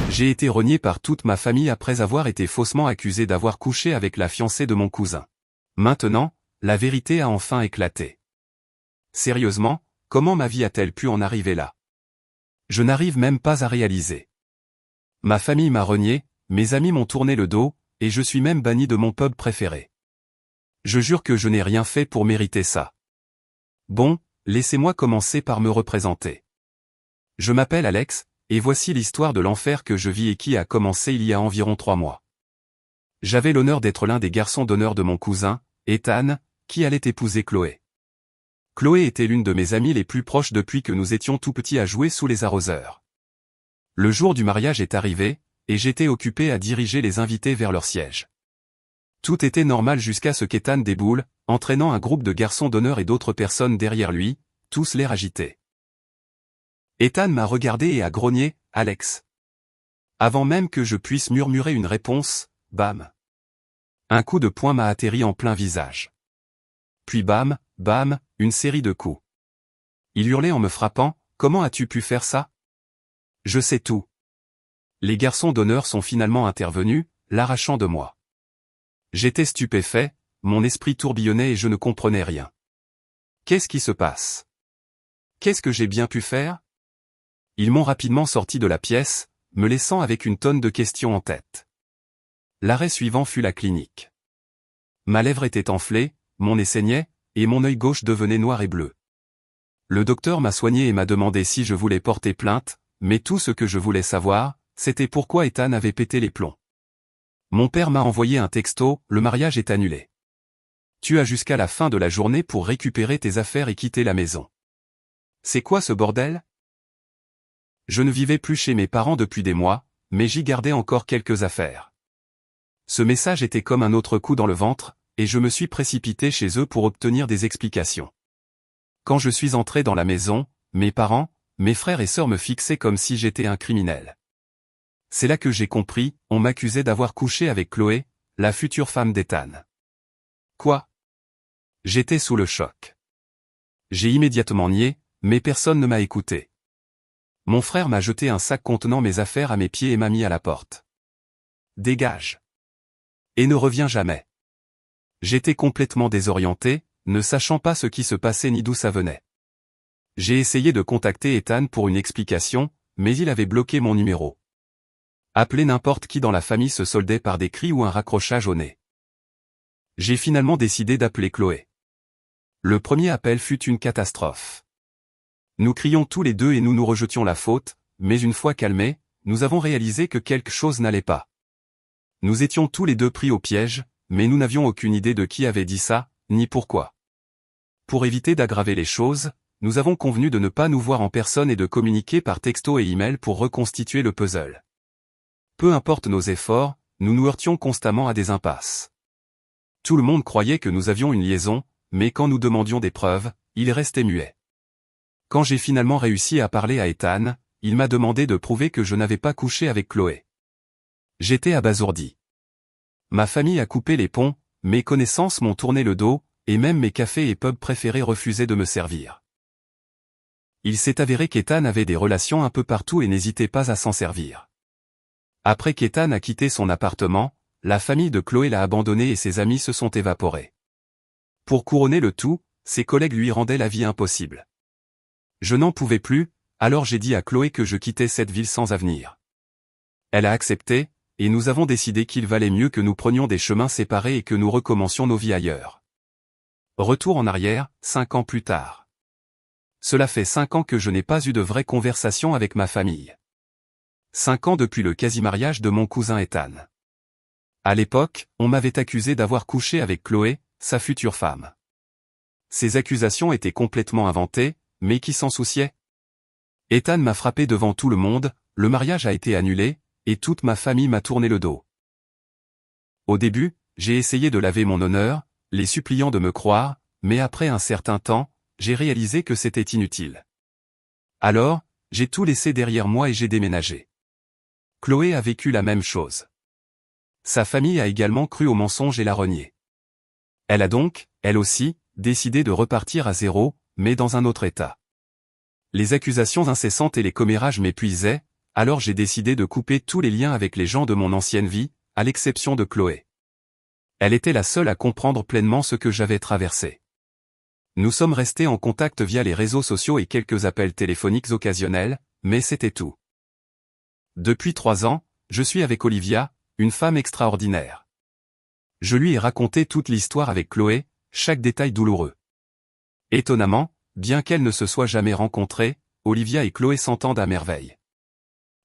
J'ai été renié par toute ma famille après avoir été faussement accusé d'avoir couché avec la fiancée de mon cousin. Maintenant, la vérité a enfin éclaté. Sérieusement, comment ma vie a-t-elle pu en arriver là? Je n'arrive même pas à réaliser. Ma famille m'a renié, mes amis m'ont tourné le dos, et je suis même banni de mon pub préféré. Je jure que je n'ai rien fait pour mériter ça. Bon, laissez-moi commencer par me représenter. Je m'appelle Alex, et voici l'histoire de l'enfer que je vis et qui a commencé il y a environ 3 mois. J'avais l'honneur d'être l'un des garçons d'honneur de mon cousin, Ethan, qui allait épouser Chloé. Chloé était l'une de mes amies les plus proches depuis que nous étions tout petits à jouer sous les arroseurs. Le jour du mariage est arrivé, et j'étais occupé à diriger les invités vers leur siège. Tout était normal jusqu'à ce qu'Ethan déboule, entraînant un groupe de garçons d'honneur et d'autres personnes derrière lui, tous l'air agités. Ethan m'a regardé et a grogné, « Alex !» Avant même que je puisse murmurer une réponse, bam. Un coup de poing m'a atterri en plein visage. Puis bam, bam, une série de coups. Il hurlait en me frappant, « Comment as-tu pu faire ça ? Je sais tout. » Les garçons d'honneur sont finalement intervenus, l'arrachant de moi. J'étais stupéfait, mon esprit tourbillonnait et je ne comprenais rien. Qu'est-ce qui se passe? Qu'est-ce que j'ai bien pu faire? Ils m'ont rapidement sorti de la pièce, me laissant avec une tonne de questions en tête. L'arrêt suivant fut la clinique. Ma lèvre était enflée, mon nez saignait, et mon œil gauche devenait noir et bleu. Le docteur m'a soigné et m'a demandé si je voulais porter plainte, mais tout ce que je voulais savoir, c'était pourquoi Ethan avait pété les plombs. Mon père m'a envoyé un texto, « Le mariage est annulé. Tu as jusqu'à la fin de la journée pour récupérer tes affaires et quitter la maison. » C'est quoi ce bordel? Je ne vivais plus chez mes parents depuis des mois, mais j'y gardais encore quelques affaires. Ce message était comme un autre coup dans le ventre, et je me suis précipité chez eux pour obtenir des explications. Quand je suis entré dans la maison, mes parents, mes frères et sœurs me fixaient comme si j'étais un criminel. C'est là que j'ai compris, on m'accusait d'avoir couché avec Chloé, la future femme d'Ethan. Quoi? J'étais sous le choc. J'ai immédiatement nié, mais personne ne m'a écouté. Mon frère m'a jeté un sac contenant mes affaires à mes pieds et m'a mis à la porte. Dégage. Et ne reviens jamais. J'étais complètement désorienté, ne sachant pas ce qui se passait ni d'où ça venait. J'ai essayé de contacter Ethan pour une explication, mais il avait bloqué mon numéro. Appeler n'importe qui dans la famille se soldait par des cris ou un raccrochage au nez. J'ai finalement décidé d'appeler Chloé. Le premier appel fut une catastrophe. Nous crions tous les deux et nous nous rejetions la faute, mais une fois calmés, nous avons réalisé que quelque chose n'allait pas. Nous étions tous les deux pris au piège, mais nous n'avions aucune idée de qui avait dit ça, ni pourquoi. Pour éviter d'aggraver les choses, nous avons convenu de ne pas nous voir en personne et de communiquer par texto et email pour reconstituer le puzzle. Peu importe nos efforts, nous nous heurtions constamment à des impasses. Tout le monde croyait que nous avions une liaison, mais quand nous demandions des preuves, il restait muet. Quand j'ai finalement réussi à parler à Ethan, il m'a demandé de prouver que je n'avais pas couché avec Chloé. J'étais abasourdi. Ma famille a coupé les ponts, mes connaissances m'ont tourné le dos, et même mes cafés et pubs préférés refusaient de me servir. Il s'est avéré qu'Ethan avait des relations un peu partout et n'hésitait pas à s'en servir. Après qu'Ethan a quitté son appartement, la famille de Chloé l'a abandonné et ses amis se sont évaporés. Pour couronner le tout, ses collègues lui rendaient la vie impossible. Je n'en pouvais plus, alors j'ai dit à Chloé que je quittais cette ville sans avenir. Elle a accepté, et nous avons décidé qu'il valait mieux que nous prenions des chemins séparés et que nous recommencions nos vies ailleurs. Retour en arrière, 5 ans plus tard. Cela fait 5 ans que je n'ai pas eu de vraie conversation avec ma famille. 5 ans depuis le quasi-mariage de mon cousin Ethan. À l'époque, on m'avait accusé d'avoir couché avec Chloé, sa future femme. Ces accusations étaient complètement inventées, mais qui s'en souciait? Ethan m'a frappé devant tout le monde, le mariage a été annulé, et toute ma famille m'a tourné le dos. Au début, j'ai essayé de laver mon honneur, les suppliant de me croire, mais après un certain temps, j'ai réalisé que c'était inutile. Alors, j'ai tout laissé derrière moi et j'ai déménagé. Chloé a vécu la même chose. Sa famille a également cru au mensonge et l'a renié. Elle a donc, elle aussi, décidé de repartir à zéro, mais dans un autre état. Les accusations incessantes et les commérages m'épuisaient, alors j'ai décidé de couper tous les liens avec les gens de mon ancienne vie, à l'exception de Chloé. Elle était la seule à comprendre pleinement ce que j'avais traversé. Nous sommes restés en contact via les réseaux sociaux et quelques appels téléphoniques occasionnels, mais c'était tout. Depuis 3 ans, je suis avec Olivia, une femme extraordinaire. Je lui ai raconté toute l'histoire avec Chloé, chaque détail douloureux. Étonnamment, bien qu'elles ne se soient jamais rencontrées, Olivia et Chloé s'entendent à merveille.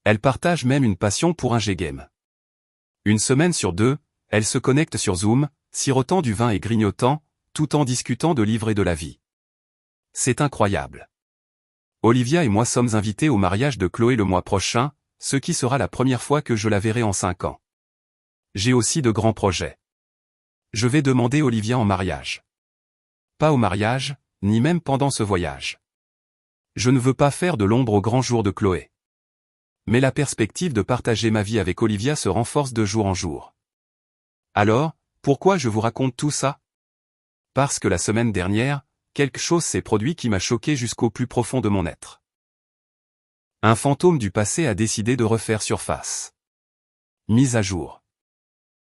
Elles partagent même une passion pour un G-game. Une semaine sur 2, elles se connectent sur Zoom, sirotant du vin et grignotant, tout en discutant de livres et de la vie. C'est incroyable. Olivia et moi sommes invités au mariage de Chloé le mois prochain, ce qui sera la première fois que je la verrai en 5 ans. J'ai aussi de grands projets. Je vais demander Olivia en mariage. Pas au mariage, ni même pendant ce voyage. Je ne veux pas faire de l'ombre au grand jour de Chloé. Mais la perspective de partager ma vie avec Olivia se renforce de jour en jour. Alors, pourquoi je vous raconte tout ça? Parce que la semaine dernière, quelque chose s'est produit qui m'a choqué jusqu'au plus profond de mon être. Un fantôme du passé a décidé de refaire surface. Mise à jour.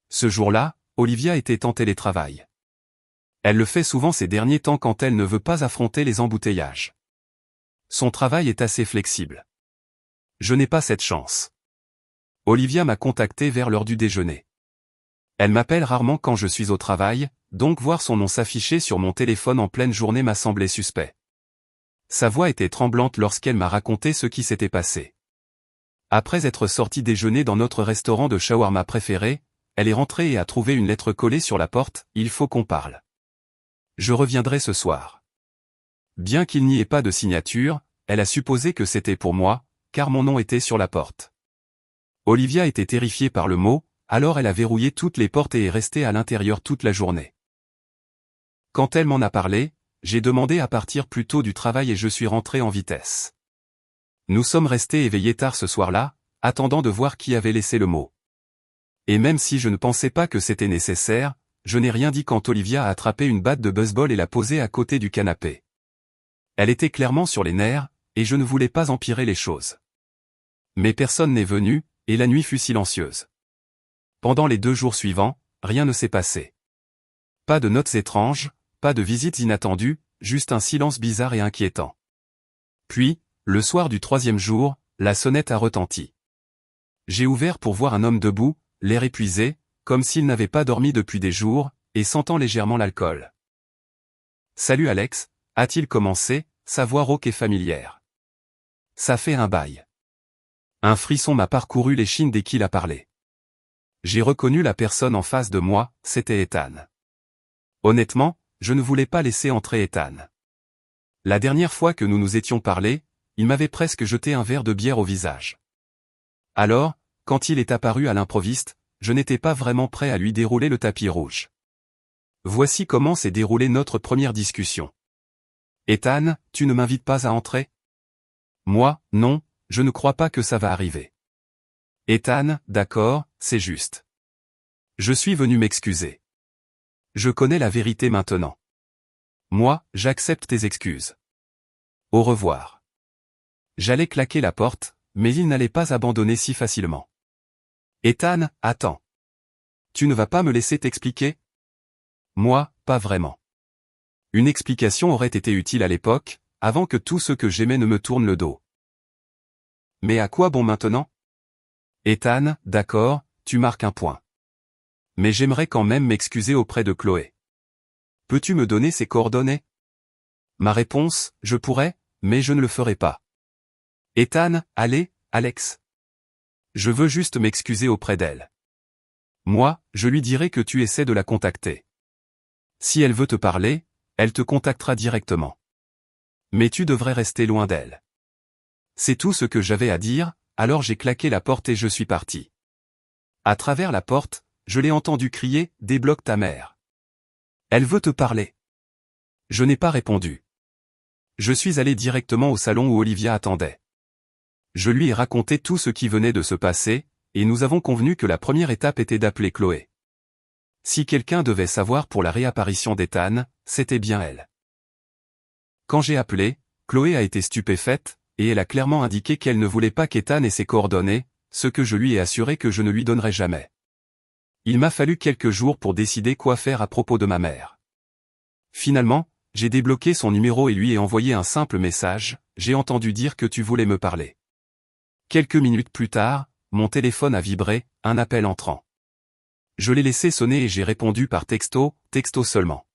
Ce jour-là, Olivia était en télétravail. Elle le fait souvent ces derniers temps quand elle ne veut pas affronter les embouteillages. Son travail est assez flexible. Je n'ai pas cette chance. Olivia m'a contacté vers l'heure du déjeuner. Elle m'appelle rarement quand je suis au travail, donc voir son nom s'afficher sur mon téléphone en pleine journée m'a semblé suspect. Sa voix était tremblante lorsqu'elle m'a raconté ce qui s'était passé. Après être sortie déjeuner dans notre restaurant de shawarma préféré, elle est rentrée et a trouvé une lettre collée sur la porte, « Il faut qu'on parle. Je reviendrai ce soir. » Bien qu'il n'y ait pas de signature, elle a supposé que c'était pour moi, car mon nom était sur la porte. Olivia était terrifiée par le mot, alors elle a verrouillé toutes les portes et est restée à l'intérieur toute la journée. Quand elle m'en a parlé, j'ai demandé à partir plus tôt du travail et je suis rentré en vitesse. Nous sommes restés éveillés tard ce soir-là, attendant de voir qui avait laissé le mot. Et même si je ne pensais pas que c'était nécessaire, je n'ai rien dit quand Olivia a attrapé une batte de baseball et l'a posée à côté du canapé. Elle était clairement sur les nerfs, et je ne voulais pas empirer les choses. Mais personne n'est venu, et la nuit fut silencieuse. Pendant les 2 jours suivants, rien ne s'est passé. Pas de notes étranges, pas de visites inattendues, juste un silence bizarre et inquiétant. Puis, le soir du 3e jour, la sonnette a retenti. J'ai ouvert pour voir un homme debout, l'air épuisé, comme s'il n'avait pas dormi depuis des jours, et sentant légèrement l'alcool. « Salut Alex », a-t-il commencé, sa voix rauque et familière. Ça fait un bail. Un frisson m'a parcouru l'échine dès qu'il a parlé. J'ai reconnu la personne en face de moi, c'était Ethan. Honnêtement, je ne voulais pas laisser entrer Ethan. La dernière fois que nous nous étions parlé, il m'avait presque jeté un verre de bière au visage. Alors, quand il est apparu à l'improviste, je n'étais pas vraiment prêt à lui dérouler le tapis rouge. Voici comment s'est déroulée notre première discussion. « Ethan, tu ne m'invites pas à entrer ? » Moi, non, je ne crois pas que ça va arriver. Ethan, d'accord, c'est juste. Je suis venu m'excuser. Je connais la vérité maintenant. Moi, j'accepte tes excuses. Au revoir. J'allais claquer la porte, mais il n'allait pas abandonner si facilement. Ethan, attends. Tu ne vas pas me laisser t'expliquer ? Moi, pas vraiment. Une explication aurait été utile à l'époque, avant que tous ceux que j'aimais ne me tournent le dos. Mais à quoi bon maintenant ? Ethan, d'accord, tu marques un point. Mais j'aimerais quand même m'excuser auprès de Chloé. Peux-tu me donner ses coordonnées ? Ma réponse, je pourrais, mais je ne le ferai pas. Ethan, allez, Alex. Je veux juste m'excuser auprès d'elle. Moi, je lui dirai que tu essaies de la contacter. Si elle veut te parler, elle te contactera directement. Mais tu devrais rester loin d'elle. C'est tout ce que j'avais à dire, alors j'ai claqué la porte et je suis parti. À travers la porte, je l'ai entendu crier « Débloque ta mère ». Elle veut te parler. Je n'ai pas répondu. Je suis allé directement au salon où Olivia attendait. Je lui ai raconté tout ce qui venait de se passer, et nous avons convenu que la première étape était d'appeler Chloé. Si quelqu'un devait savoir pour la réapparition d'Ethan, c'était bien elle. Quand j'ai appelé, Chloé a été stupéfaite, et elle a clairement indiqué qu'elle ne voulait pas qu'Ethan ait ses coordonnées, ce que je lui ai assuré que je ne lui donnerais jamais. Il m'a fallu quelques jours pour décider quoi faire à propos de ma mère. Finalement, j'ai débloqué son numéro et lui ai envoyé un simple message, « J'ai entendu dire que tu voulais me parler. » Quelques minutes plus tard, mon téléphone a vibré, un appel entrant. Je l'ai laissé sonner et j'ai répondu par texto seulement.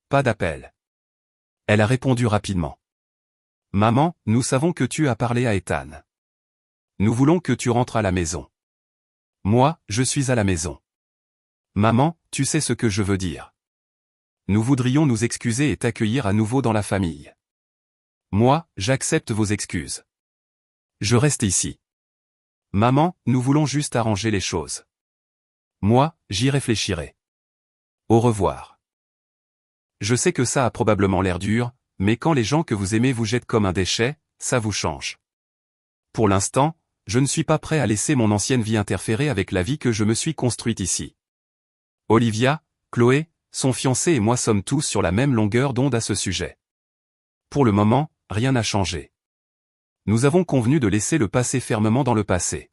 Pas d'appel. Elle a répondu rapidement. « Maman, nous savons que tu as parlé à Ethan. Nous voulons que tu rentres à la maison. » Moi, je suis à la maison. Maman, tu sais ce que je veux dire. Nous voudrions nous excuser et t'accueillir à nouveau dans la famille. Moi, j'accepte vos excuses. Je reste ici. Maman, nous voulons juste arranger les choses. Moi, j'y réfléchirai. Au revoir. Je sais que ça a probablement l'air dur, mais quand les gens que vous aimez vous jettent comme un déchet, ça vous change. Pour l'instant, je ne suis pas prêt à laisser mon ancienne vie interférer avec la vie que je me suis construite ici. Olivia, Chloé, son fiancé et moi sommes tous sur la même longueur d'onde à ce sujet. Pour le moment, rien n'a changé. Nous avons convenu de laisser le passé fermement dans le passé.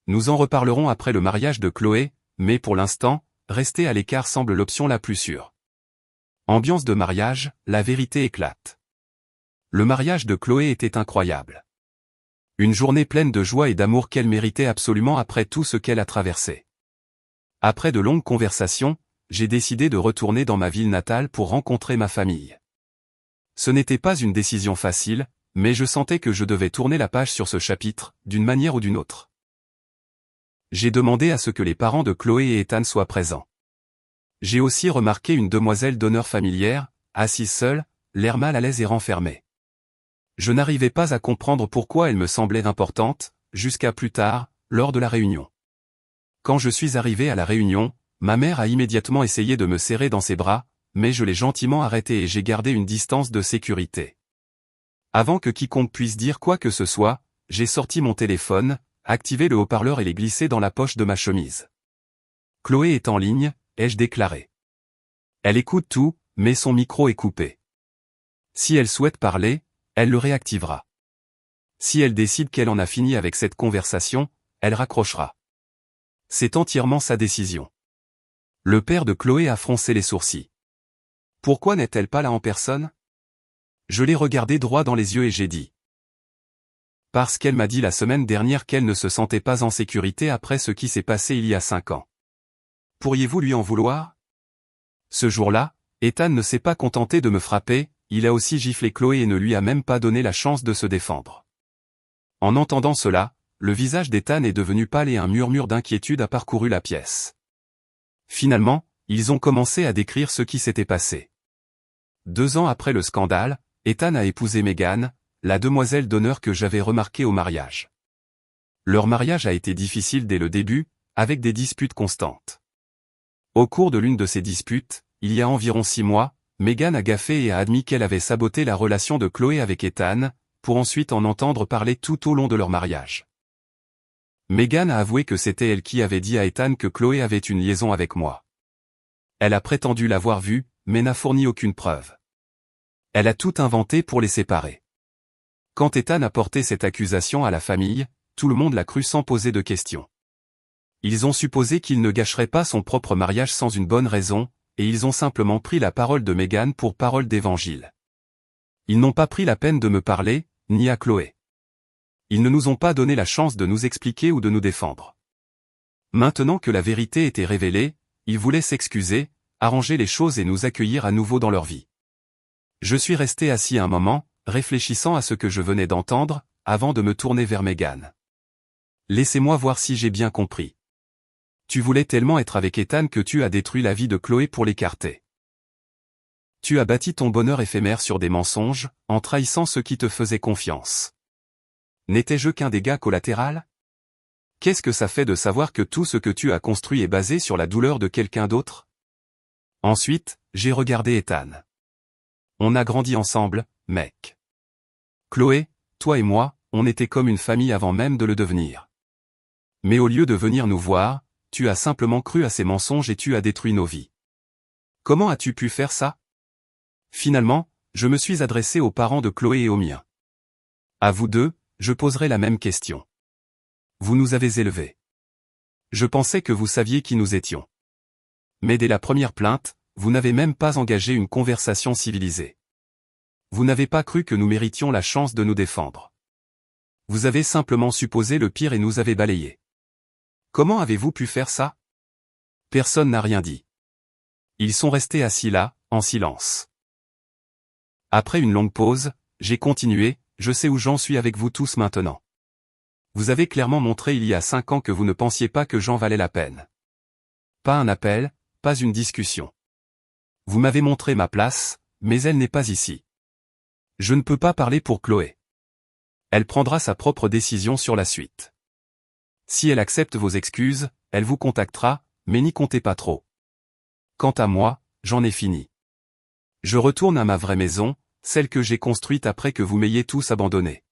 Nous en reparlerons après le mariage de Chloé, mais pour l'instant, rester à l'écart semble l'option la plus sûre. Ambiance de mariage, la vérité éclate. Le mariage de Chloé était incroyable. Une journée pleine de joie et d'amour qu'elle méritait absolument après tout ce qu'elle a traversé. Après de longues conversations, j'ai décidé de retourner dans ma ville natale pour rencontrer ma famille. Ce n'était pas une décision facile, mais je sentais que je devais tourner la page sur ce chapitre, d'une manière ou d'une autre. J'ai demandé à ce que les parents de Chloé et Ethan soient présents. J'ai aussi remarqué une demoiselle d'honneur familière, assise seule, l'air mal à l'aise et renfermée. Je n'arrivais pas à comprendre pourquoi elle me semblait importante, jusqu'à plus tard, lors de la réunion. Quand je suis arrivé à la réunion, ma mère a immédiatement essayé de me serrer dans ses bras, mais je l'ai gentiment arrêtée et j'ai gardé une distance de sécurité. Avant que quiconque puisse dire quoi que ce soit, j'ai sorti mon téléphone, activé le haut-parleur et l'ai glissé dans la poche de ma chemise. Chloé est en ligne, ai-je déclaré. Elle écoute tout, mais son micro est coupé. Si elle souhaite parler, elle le réactivera. Si elle décide qu'elle en a fini avec cette conversation, elle raccrochera. C'est entièrement sa décision. Le père de Chloé a froncé les sourcils. Pourquoi n'est-elle pas là en personne? Je l'ai regardé droit dans les yeux et j'ai dit. Parce qu'elle m'a dit la semaine dernière qu'elle ne se sentait pas en sécurité après ce qui s'est passé il y a 5 ans. Pourriez-vous lui en vouloir? Ce jour-là, Ethan ne s'est pas contenté de me frapper, il a aussi giflé Chloé et ne lui a même pas donné la chance de se défendre. En entendant cela, le visage d'Ethan est devenu pâle et un murmure d'inquiétude a parcouru la pièce. Finalement, ils ont commencé à décrire ce qui s'était passé. 2 ans après le scandale, Ethan a épousé Megan, la demoiselle d'honneur que j'avais remarquée au mariage. Leur mariage a été difficile dès le début, avec des disputes constantes. Au cours de l'une de ces disputes, il y a environ 6 mois, Megan a gaffé et a admis qu'elle avait saboté la relation de Chloé avec Ethan, pour ensuite en entendre parler tout au long de leur mariage. Megan a avoué que c'était elle qui avait dit à Ethan que Chloé avait une liaison avec moi. Elle a prétendu l'avoir vue, mais n'a fourni aucune preuve. Elle a tout inventé pour les séparer. Quand Ethan a porté cette accusation à la famille, tout le monde l'a cru sans poser de questions. Ils ont supposé qu'il ne gâcherait pas son propre mariage sans une bonne raison, et ils ont simplement pris la parole de Megan pour parole d'évangile. Ils n'ont pas pris la peine de me parler, ni à Chloé. Ils ne nous ont pas donné la chance de nous expliquer ou de nous défendre. Maintenant que la vérité était révélée, ils voulaient s'excuser, arranger les choses et nous accueillir à nouveau dans leur vie. Je suis resté assis un moment, réfléchissant à ce que je venais d'entendre, avant de me tourner vers Megan. Laissez-moi voir si j'ai bien compris. Tu voulais tellement être avec Ethan que tu as détruit la vie de Chloé pour l'écarter. Tu as bâti ton bonheur éphémère sur des mensonges, en trahissant ceux qui te faisaient confiance. N'étais-je qu'un dégât collatéral? Qu'est-ce que ça fait de savoir que tout ce que tu as construit est basé sur la douleur de quelqu'un d'autre? Ensuite, j'ai regardé Ethan. On a grandi ensemble, mec. Chloé, toi et moi, on était comme une famille avant même de le devenir. Mais au lieu de venir nous voir, tu as simplement cru à ces mensonges et tu as détruit nos vies. Comment as-tu pu faire ça? Finalement, je me suis adressé aux parents de Chloé et aux miens. À vous deux, je poserai la même question. Vous nous avez élevés. Je pensais que vous saviez qui nous étions. Mais dès la première plainte, vous n'avez même pas engagé une conversation civilisée. Vous n'avez pas cru que nous méritions la chance de nous défendre. Vous avez simplement supposé le pire et nous avez balayés. Comment avez-vous pu faire ça? Personne n'a rien dit. Ils sont restés assis là, en silence. Après une longue pause, j'ai continué, je sais où j'en suis avec vous tous maintenant. Vous avez clairement montré il y a 5 ans que vous ne pensiez pas que Jean valait la peine. Pas un appel, pas une discussion. Vous m'avez montré ma place, mais elle n'est pas ici. Je ne peux pas parler pour Chloé. Elle prendra sa propre décision sur la suite. Si elle accepte vos excuses, elle vous contactera, mais n'y comptez pas trop. Quant à moi, j'en ai fini. Je retourne à ma vraie maison, celle que j'ai construite après que vous m'ayez tous abandonné.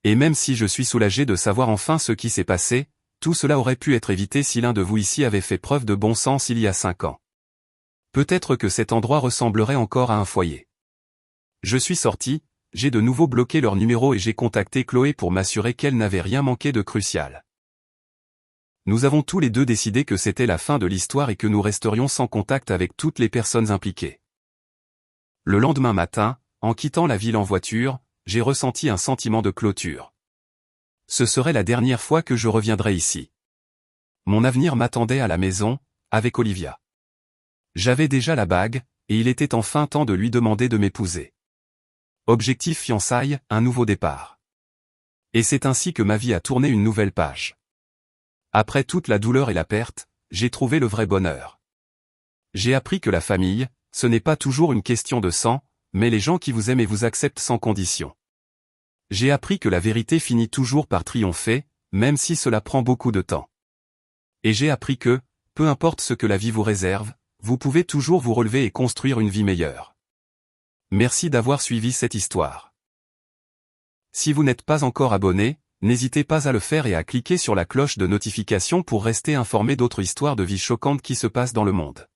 Et même si je suis soulagé de savoir enfin ce qui s'est passé, tout cela aurait pu être évité si l'un de vous ici avait fait preuve de bon sens il y a 5 ans. Peut-être que cet endroit ressemblerait encore à un foyer. Je suis sorti, j'ai de nouveau bloqué leur numéro et j'ai contacté Chloé pour m'assurer qu'elle n'avait rien manqué de crucial. Nous avons tous les deux décidé que c'était la fin de l'histoire et que nous resterions sans contact avec toutes les personnes impliquées. Le lendemain matin, en quittant la ville en voiture, j'ai ressenti un sentiment de clôture. Ce serait la dernière fois que je reviendrais ici. Mon avenir m'attendait à la maison, avec Olivia. J'avais déjà la bague, et il était enfin temps de lui demander de m'épouser. Objectif fiançailles, un nouveau départ. Et c'est ainsi que ma vie a tourné une nouvelle page. Après toute la douleur et la perte, j'ai trouvé le vrai bonheur. J'ai appris que la famille, ce n'est pas toujours une question de sang, mais les gens qui vous aiment et vous acceptent sans condition. J'ai appris que la vérité finit toujours par triompher, même si cela prend beaucoup de temps. Et j'ai appris que, peu importe ce que la vie vous réserve, vous pouvez toujours vous relever et construire une vie meilleure. Merci d'avoir suivi cette histoire. Si vous n'êtes pas encore abonné, n'hésitez pas à le faire et à cliquer sur la cloche de notification pour rester informé d'autres histoires de vie choquantes qui se passent dans le monde.